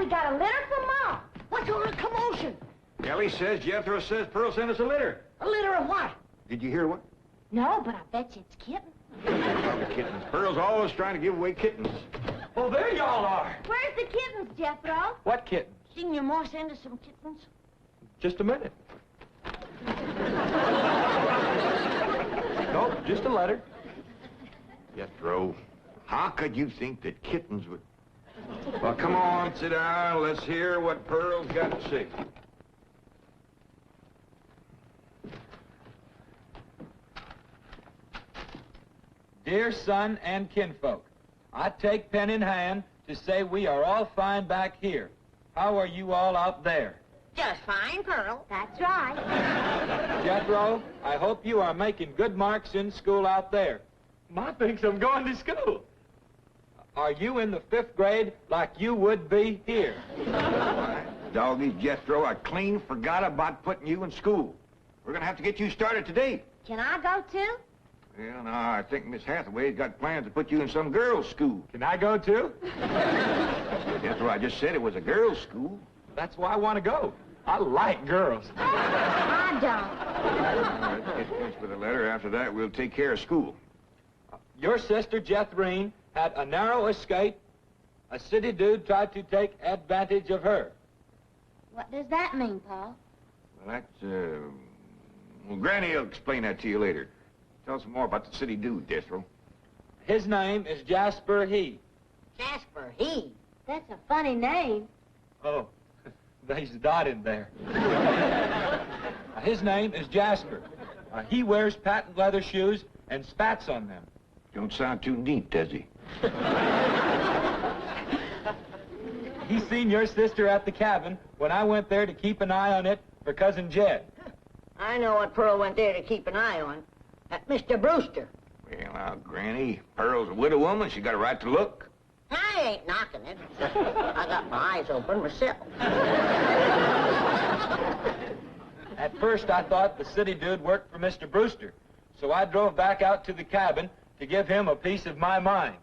we got a litter from Mom. What's all the commotion? Ellie says Jethro says Pearl sent us a litter. A litter of what? Did you hear one? No, but I bet you it's kittens. Probably kittens. Pearl's always trying to give away kittens. Oh, there y'all are. Where's the kittens, Jethro? What kittens? Didn't your ma send us some kittens? Just a minute. Nope, just a letter. Jethro, how could you think that kittens would... Well, come on, sit down. Let's hear what Pearl's got to say. Dear son and kinfolk, I take pen in hand to say we are all fine back here. How are you all out there? Just fine, Pearl. That's right. Jethro, I hope you are making good marks in school out there. Ma thinks I'm going to school. Are you in the 5th grade like you would be here? Doggies, Jethro, I clean forgot about putting you in school. We're going to have to get you started today. Can I go too? Well, no, I think Miss Hathaway's got plans to put you in some girls' school. Can I go too? Jethro, I just said it was a girls' school. That's why I want to go. I like girls. I don't. All right, get finished with the letter. After that, we'll take care of school. Your sister, Jethrine, had a narrow escape. A city dude tried to take advantage of her. What does that mean, Paul? Well, that's, well, Granny will explain that to you later. Tell us more about the city dude, Jethro. His name is Jasper He. Jasper He. That's a funny name. Oh, there's a dot in there. His name is Jasper. He wears patent leather shoes and spats on them. Don't sound too neat, does he? He seen your sister at the cabin when I went there to keep an eye on it for Cousin Jed. I know what Pearl went there to keep an eye on. That Mr. Brewster. Well, now, Granny, Pearl's a widow woman. She got a right to look. I ain't knocking it. I got my eyes open myself. At first, I thought the city dude worked for Mr. Brewster, so I drove back out to the cabin to give him a piece of my mind.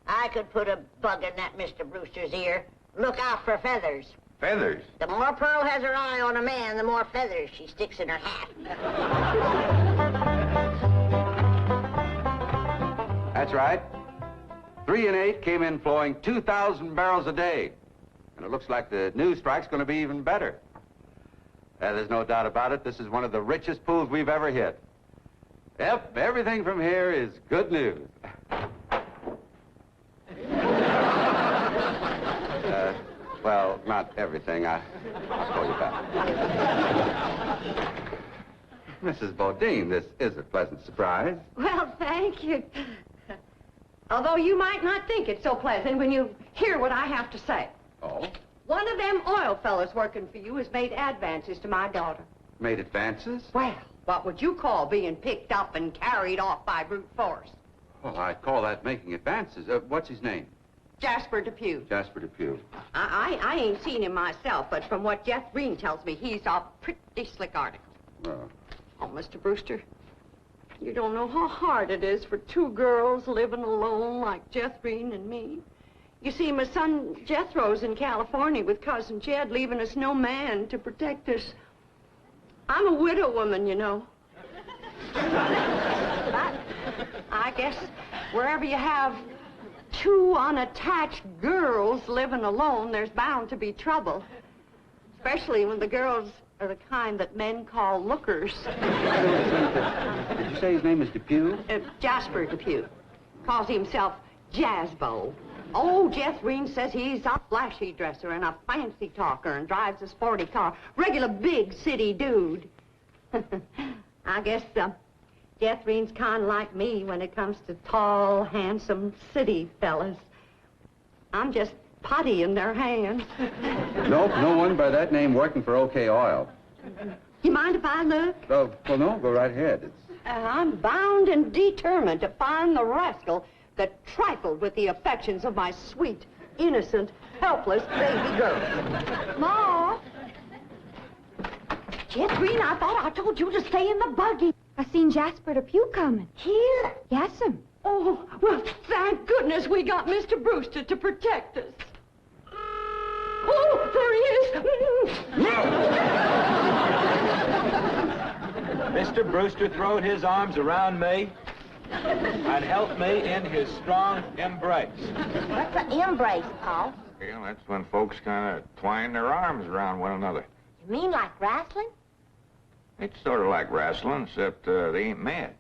I could put a bug in that Mr. Brewster's ear. Look out for feathers. Feathers? The more Pearl has her eye on a man, the more feathers she sticks in her hat. That's right. 3 and 8 came in flowing 2,000 barrels a day. And it looks like the new strike's going to be even better. There's no doubt about it. This is one of the richest pools we've ever hit. Yep, everything from here is good news. Well, not everything. I'll call you back. Mrs. Bodine, this is a pleasant surprise. Well, thank you. Although you might not think it's so pleasant when you hear what I have to say. Oh? One of them oil fellas working for you has made advances to my daughter. Made advances? Well, what would you call being picked up and carried off by brute force? Well, I'd call that making advances. What's his name? Jasper Depew. Jasper Depew. I ain't seen him myself, but from what Jethro tells me, he's a pretty slick article. Oh, Mr. Brewster, you don't know how hard it is for 2 girls living alone like Jethro and me. You see, my son Jethro's in California with Cousin Jed, leaving us no man to protect us. I'm a widow woman, you know. But I guess wherever you have 2 unattached girls living alone, there's bound to be trouble. Especially when the girls are the kind that men call lookers. Did you say his name is Depew? Jasper Depew. Calls himself Jazzbo. Oh, Jethro says he's a flashy dresser and a fancy talker and drives a sporty car. Regular big city dude. I guess Jethro's kind of like me when it comes to tall, handsome city fellas. I'm just putty in their hands. Nope, no one by that name working for OK Oil. You mind if I look? Oh, well, no, go right ahead. I'm bound and determined to find the rascal that trifled with the affections of my sweet, innocent, helpless baby girl. Ma! Jethro, I thought I told you to stay in the buggy. I seen Jasper Depew coming. Here? Yes'm. Oh, well, thank goodness we got Mr. Brewster to protect us. Look, there he is. Mr. Brewster throwed his arms around me and helped me in his strong embrace. What's an embrace, Paul? Well, that's when folks kind of twine their arms around one another. You mean like wrestling? It's sort of like wrestling, except they ain't mad.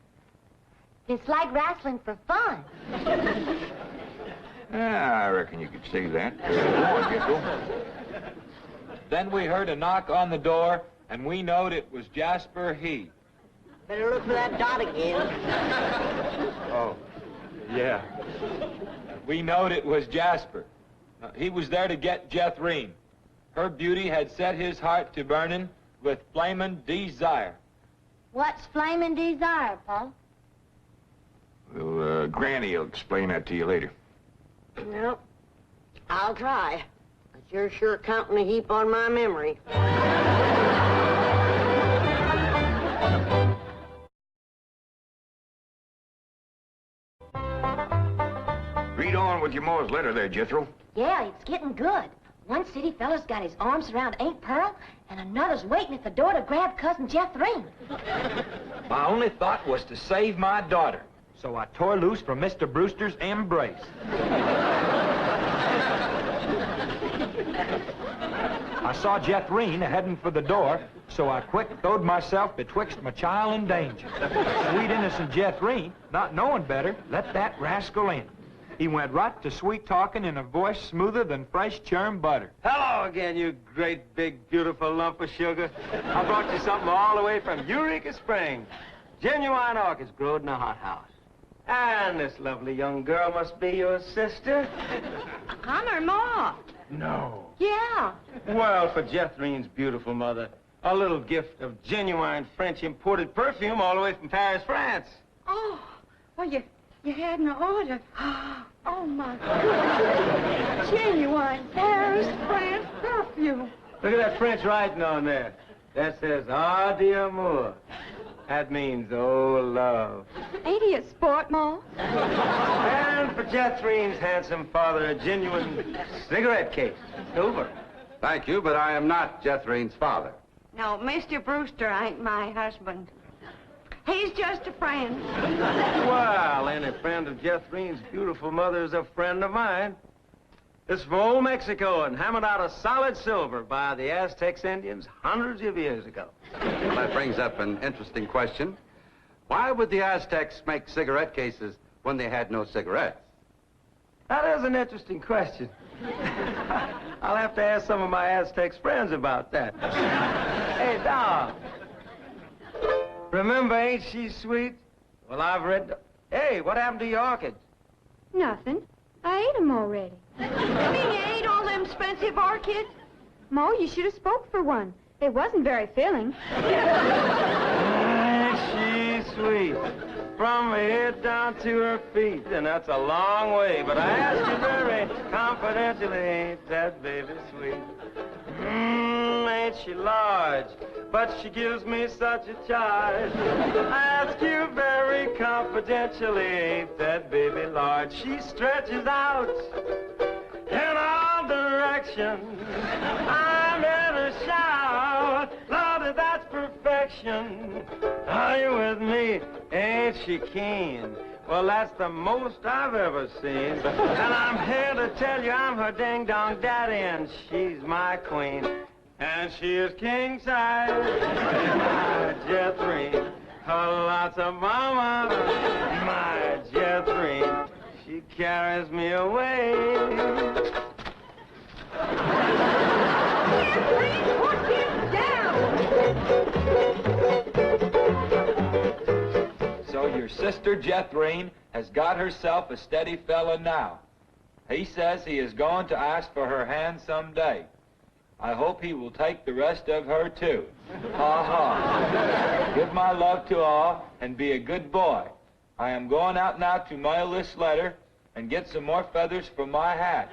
It's like wrestling for fun. I reckon you could see that. Go on, Jethro. Then we heard a knock on the door, and we knowed it was Jasper He. Better look for that dot again. Oh, yeah. We knowed it was Jasper. He was there to get Jethrine. Her beauty had set his heart to burning with flamin' desire. What's flaming desire, Paul? Well, Granny will explain that to you later. Nope. I'll try. But you're sure counting a heap on my memory. Read on with your Ma's letter there, Jethro. Yeah, it's getting good. One city fella's got his arms around Aunt Pearl, and another's waiting at the door to grab Cousin Jethrine. My only thought was to save my daughter, so I tore loose from Mr. Brewster's embrace. I saw Jethrine heading for the door, so I quick throwed myself betwixt my child and danger. Sweet innocent Jethrine, not knowing better, let that rascal in. He went right to sweet-talking in a voice smoother than fresh churned butter. Hello again, you great, big, beautiful lump of sugar. I brought you something all the way from Eureka Springs. Genuine orchids growed in a hothouse. And this lovely young girl must be your sister. I'm her ma. No. Yeah. Well, for Jethrine's beautiful mother, a little gift of genuine French imported perfume all the way from Paris, France. Oh, well, you had an order. Oh, my goodness. Genuine Paris, France perfume. Look at that French writing on there. That says, "Ah, d'amour." That means, oh, love. Ain't he a sport, Ma? And for Jethrine's handsome father, a genuine cigarette case. Silver. Thank you, but I am not Jethrine's father. No, Mr. Brewster ain't my husband. He's just a friend. Well, any friend of Jethrine's beautiful mother is a friend of mine. This is from old Mexico and hammered out of solid silver by the Aztecs Indians hundreds of years ago. Well, that brings up an interesting question. Why would the Aztecs make cigarette cases when they had no cigarettes? That is an interesting question. I'll have to ask some of my Aztecs friends about that. Hey, Dom. Remember Ain't She Sweet? Well, I've read... Hey, what happened to your orchids? Nothing. I ate 'em already. You mean you ate all them expensive orchids? Ma, you should have spoke for one. It wasn't very filling. Ain't she sweet? From her head down to her feet, and that's a long way. But I ask you very confidentially, ain't that baby sweet? Ain't she large? But she gives me such a charge. I ask you very confidentially, ain't that baby large? She stretches out in all directions. I'm in a shout. Lord, that's perfection. Are you with me? Ain't she keen? Well, that's the most I've ever seen. And I'm here to tell you I'm her ding-dong daddy, and she's my queen. And she is king-size, my Jethrine. Lots of mama, my Jethrine. She carries me away. Jethrine, put him down. So your sister Jethrine has got herself a steady fella now. He says he is going to ask for her hand someday. I hope he will take the rest of her, too. Ha ha. Give my love to all and be a good boy. I am going out now to mail this letter and get some more feathers for my hat.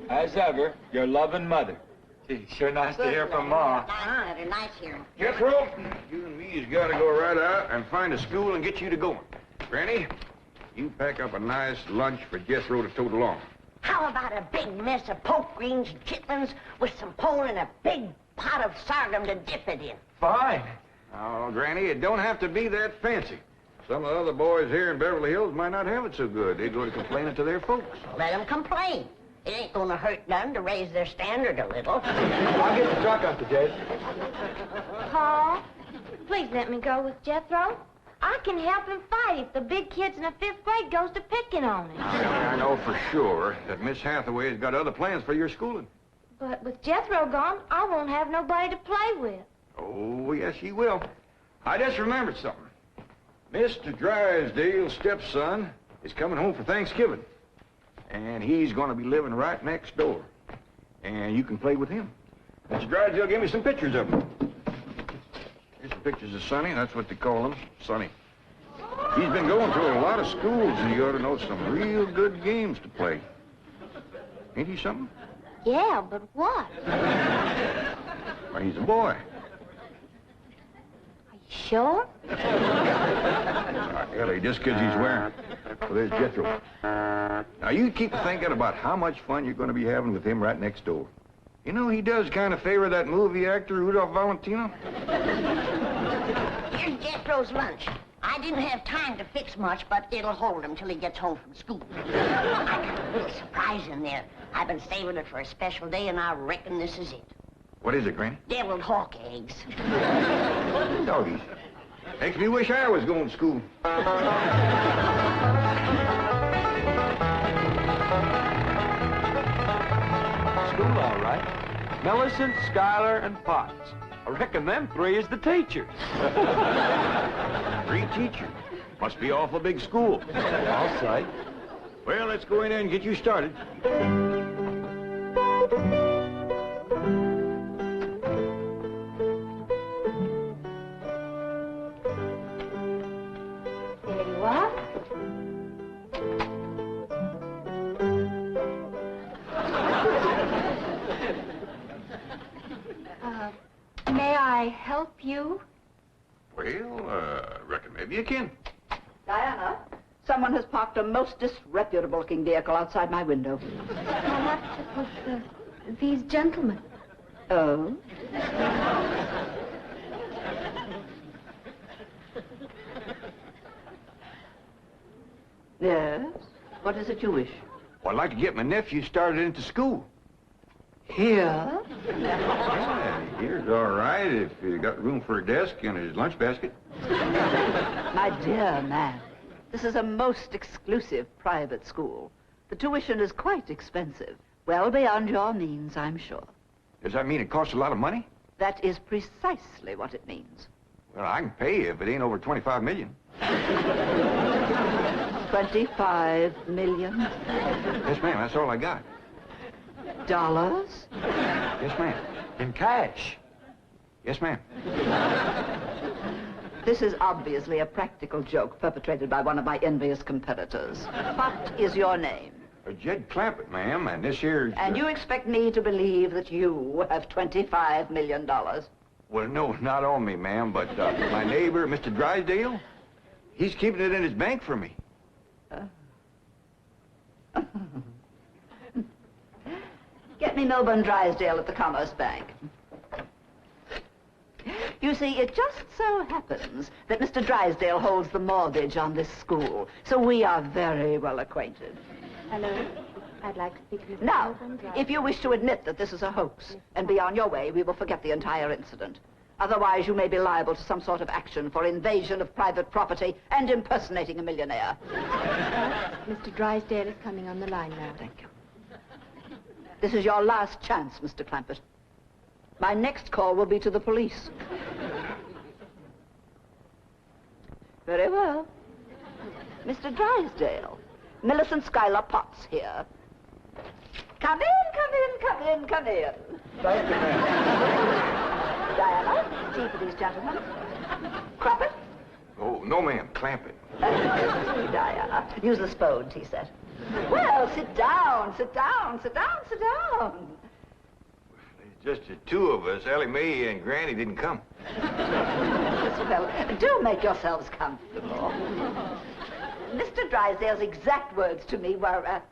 As ever, your loving mother. Gee, sure nice to hear from Ma. Nice letter, nice hearing. Jethro, you and me's got to go right out and find a school and get you to going. Granny, you pack up a nice lunch for Jethro to tote along. How about a big mess of poke greens and chitlins with some pole and a big pot of sorghum to dip it in? Fine. Oh, Granny, it don't have to be that fancy. Some of the other boys here in Beverly Hills might not have it so good. They go to complaining to their folks. Let them complain. It ain't gonna hurt none to raise their standard a little. I'll get the truck, Uncle Jed. Paul, please let me go with Jethro. I can help him fight if the big kids in the 5th grade goes to picking on him. I know for sure that Miss Hathaway has got other plans for your schooling. But with Jethro gone, I won't have nobody to play with. Oh, yes, she will. I just remembered something. Mr. Drysdale's stepson is coming home for Thanksgiving. And he's going to be living right next door. And you can play with him. Mr. Drysdale gave me some pictures of him. Here's some pictures of Sonny. That's what they call him, Sonny. He's been going through a lot of schools, and you ought to know some real good games to play. Ain't he something? Yeah, but what? Well, he's a boy. Sure? Ellie, just because he's wearing... Well, there's Jethro. Now, you keep thinking about how much fun you're going to be having with him right next door. You know, he does kind of favor that movie actor, Rudolph Valentino. Here's Jethro's lunch. I didn't have time to fix much, but it'll hold him till he gets home from school. I got a little surprise in there. I've been saving it for a special day, and I reckon this is it. What is it, Granny? Deviled hawk eggs. Doggies. Makes me wish I was going to school. School, all right. Millicent, Schuyler, and Potts. I reckon them 3 is the teachers. 3 teachers. Must be awful big school. I'll say. Well, let's go in there and get you started. There you are. May I help you? Well, reckon maybe you can. Diana, someone has parked a most disreputable-looking vehicle outside my window. What with these gentlemen? Oh? Yes? What is it you wish? Well, I'd like to get my nephew started into school. Here? Yeah, here's all right if you got room for a desk and his lunch basket. My dear man, this is a most exclusive private school. The tuition is quite expensive. Well beyond your means, I'm sure. Does that mean it costs a lot of money? That is precisely what it means. Well, I can pay you if it ain't over $25 million. 25 million? Yes, ma'am, that's all I got. Dollars? Yes, ma'am. In cash. Yes, ma'am. This is obviously a practical joke perpetrated by one of my envious competitors. What is your name? Jed Clampett, ma'am, and this here's... And you expect me to believe that you have $25 million? Well, no, not on me, ma'am, but my neighbor, Mr. Drysdale, he's keeping it in his bank for me. Get me Milburn Drysdale at the Commerce Bank. You see, it just so happens that Mr. Drysdale holds the mortgage on this school, so we are very well acquainted. Hello. I'd like to speak to Mr. Now, Milburn Drive. if you wish to admit that this is a hoax and be on your way, we will forget the entire incident. Otherwise, you may be liable to some sort of action for invasion of private property and impersonating a millionaire. Mr. Drysdale is coming on the line now. Thank you. This is your last chance, Mr. Clampett. My next call will be to the police. Very well. Mr. Drysdale, Millicent Schuyler Potts here. Come in, come in, come in, come in. Thank you, ma'am. Diana, tea for these gentlemen. Crappett? Oh, no, ma'am, Clampett. Diana, use the spoon, tea set. Well, sit down, sit down, sit down, sit down. There's just the 2 of us. Ellie Mae and Granny didn't come. Well, do make yourselves comfortable. Mr. Drysdale's exact words to me were,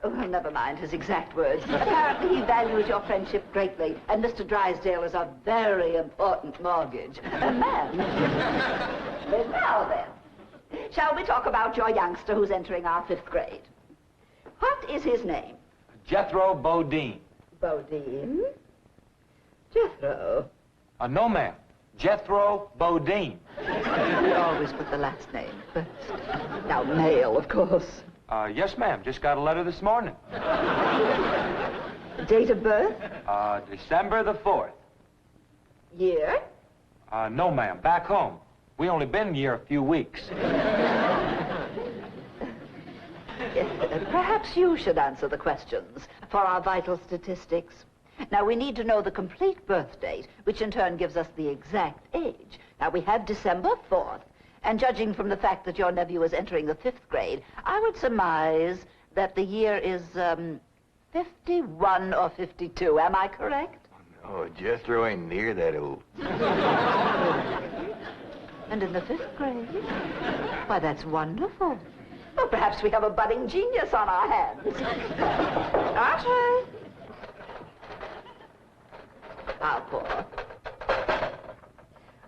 oh, never mind his exact words. Apparently he values your friendship greatly, and Mr. Drysdale is a very important mortgage. Ma'am. Now then, shall we talk about your youngster who's entering our 5th grade? What is his name? Jethro Bodine. Bodine? Jethro. No, ma'am. Jethro Bodine. We always put the last name first. Now, male, of course. Yes, ma'am. Just got a letter this morning. Date of birth? December the 4th. Year? No, ma'am. Back home. We only been here a few weeks. Perhaps you should answer the questions for our vital statistics. Now, we need to know the complete birth date, which in turn gives us the exact age. Now, we have December 4th, and judging from the fact that your nephew is entering the 5th grade, I would surmise that the year is, 51 or 52. Am I correct? Oh, Jethro ain't near that old. And in the 5th grade? Why, that's wonderful. Well, perhaps we have a budding genius on our hands. Archie! How poor.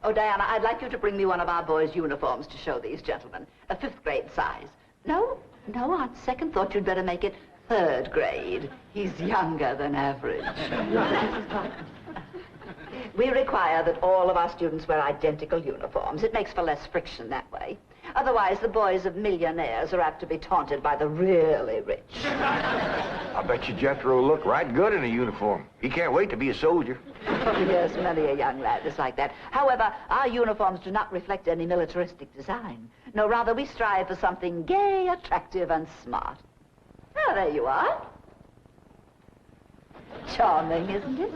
Oh, Diana, I'd like you to bring me one of our boys' uniforms to show these gentlemen. A 5th grade size. No, on second thought, you'd better make it 3rd grade. He's younger than average. We require that all of our students wear identical uniforms. It makes for less friction that way. Otherwise, the boys of millionaires are apt to be taunted by the really rich. I bet you Jethro will look right good in a uniform. He can't wait to be a soldier. Yes, many a young lad is like that. However, our uniforms do not reflect any militaristic design. No, rather, we strive for something gay, attractive, and smart. Ah, there you are. Charming, isn't it?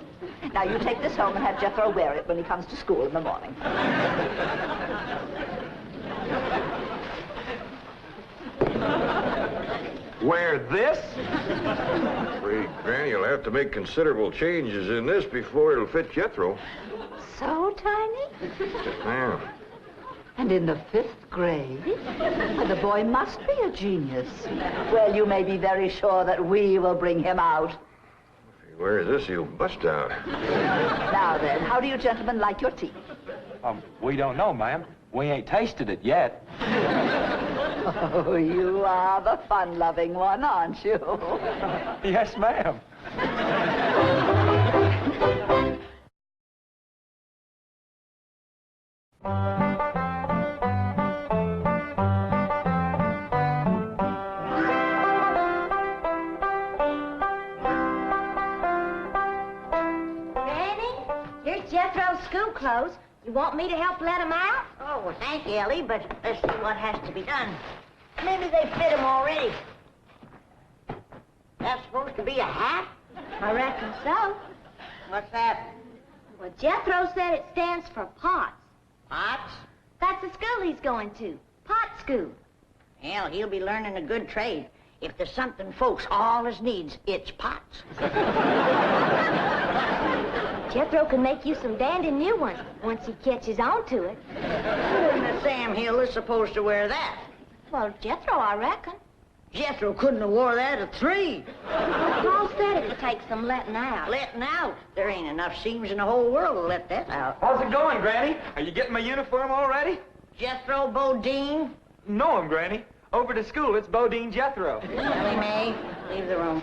Now, you take this home and have Jethro wear it when he comes to school in the morning. Wear this? Afraid Granny will have to make considerable changes in this before it'll fit Jethro. So tiny? Yes, ma'am. And in the 5th grade? Well, the boy must be a genius. Well, you may be very sure that we will bring him out. If he wears this, he'll bust out. Now then, how do you gentlemen like your tea? We don't know, ma'am. We ain't tasted it yet. Oh, you are the fun-loving one, aren't you? Yes, ma'am. Granny, here's Jethro's school clothes. You want me to help let him out? Oh, well, thank you, Ellie, but let's see what has to be done. Maybe they fit him already. That's supposed to be a hat? I reckon so. What's that? Well, Jethro said it stands for POTS. Pots? That's the school he's going to. Pot school. Hell, he'll be learning a good trade. If there's something folks always needs, it's pots. Jethro can make you some dandy new ones once he catches on to it. And Sam Hill is supposed to wear that. Well, Jethro, I reckon. Jethro couldn't have wore that at 3. Paul said it'd take some letting out. Letting out? There ain't enough seams in the whole world to let that out. How's it going, Granny? Are you getting my uniform already? Jethro Bodine? No, Granny. Over to school, it's Bodine Jethro. Ellie Mae, leave the room.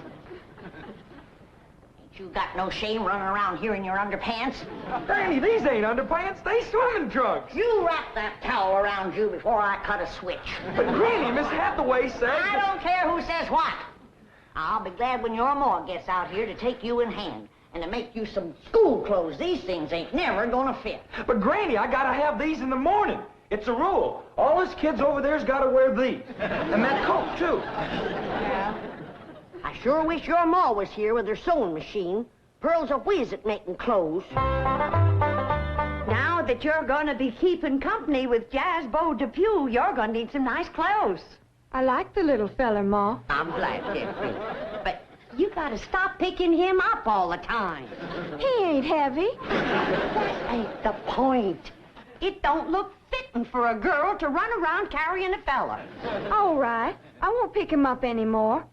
Ain't you got no shame running around here in your underpants? Granny, these ain't underpants. They swimming trunks. You wrap that towel around you before I cut a switch. But Granny, Miss Hathaway says... I don't care who says what. I'll be glad when your ma gets out here to take you in hand and to make you some school clothes. These things ain't never gonna fit. But Granny, I gotta have these in the morning. It's a rule. All us kids over there's gotta wear these. And that coat, too. Yeah. I sure wish your ma was here with her sewing machine. Pearl's a whiz at making clothes. Now that you're going to be keeping company with Jazzbo Depew, you're going to need some nice clothes. I like the little feller, Ma. I'm glad, Jeffrey. But you got to stop picking him up all the time. He ain't heavy. That ain't the point. It don't look fit waiting for a girl to run around carrying a fella. All right. I won't pick him up anymore.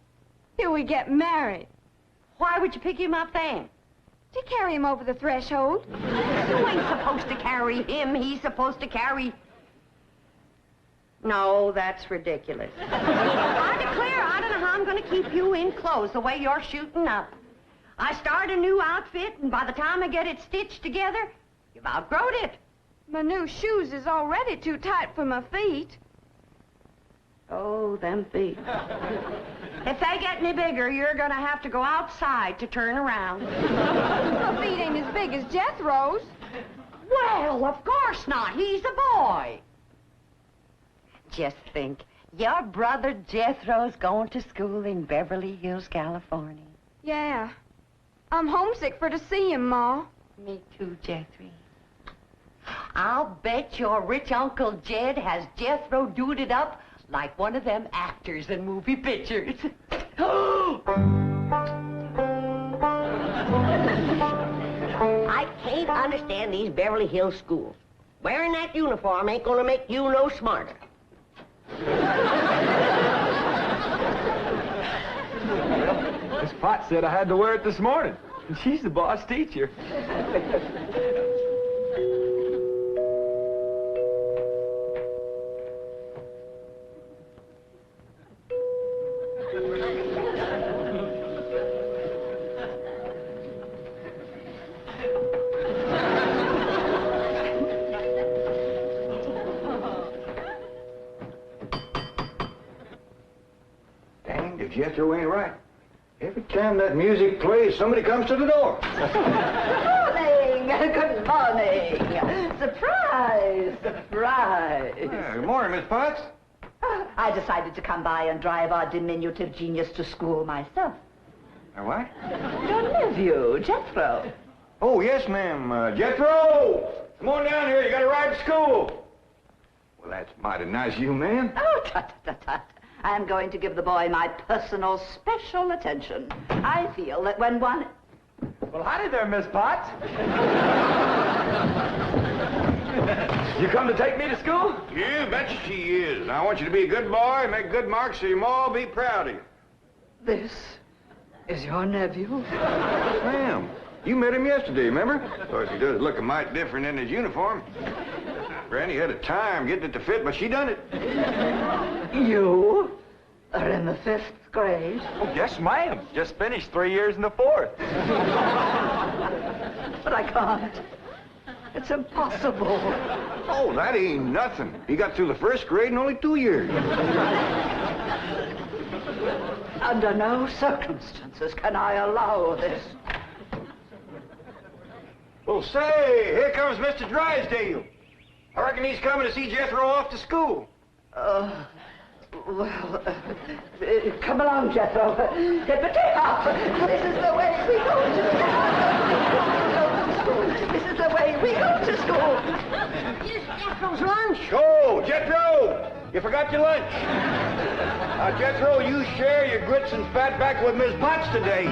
Till we get married. Why would you pick him up then? To carry him over the threshold. You ain't supposed to carry him. He's supposed to carry... No, that's ridiculous. I declare, I don't know how I'm going to keep you in clothes the way you're shooting up. I start a new outfit, and by the time I get it stitched together, you've outgrown it. My new shoes is already too tight for my feet. Oh, them feet. If they get any bigger, you're going to have to go outside to turn around. My feet ain't as big as Jethro's. Well, of course not. He's a boy. Just think, your brother Jethro's going to school in Beverly Hills, California. Yeah. I'm homesick for to see him, Ma. Me too, Jethro. I'll bet your rich Uncle Jed has Jethro duded up like one of them actors in movie pictures. I can't understand these Beverly Hills schools. Wearing that uniform ain't gonna make you no smarter. Miss Potts said I had to wear it this morning. And she's the boss teacher. Jethro ain't right. Every time that music plays, somebody comes to the door. Good morning. Good morning. Surprise. Surprise. Yeah, good morning, Miss Potts. I decided to come by and drive our diminutive genius to school myself. What? Your nephew, Jethro. Oh, yes, ma'am. Jethro! Come on down here. You got to ride to school. Well, that's mighty nice of you, ma'am. Oh, tut. I am going to give the boy my personal special attention. I feel that when one... Well, howdy there, Miss Potts. You come to take me to school? You betcha she is. I want you to be a good boy, make good marks so your ma will be proud of you. This is your nephew? Ma'am, you met him yesterday, remember? Of course, he does look a mite different in his uniform. Granny had a time getting it to fit, but she done it. You are in the 5th grade? Oh, yes, ma'am. Just finished 3 years in the 4th. But I can't. It's impossible. Oh, that ain't nothing. He got through the 1st grade in only 2 years. Under no circumstances can I allow this. Well, say, here comes Mr. Drysdale. I reckon he's coming to see Jethro off to school. Come along, Jethro. Get up. This is the way we go to school. This is the way we go to school. Here's Jethro's lunch. Oh, Jethro! You forgot your lunch. Jethro, you share your grits and fat back with Miss Potts today.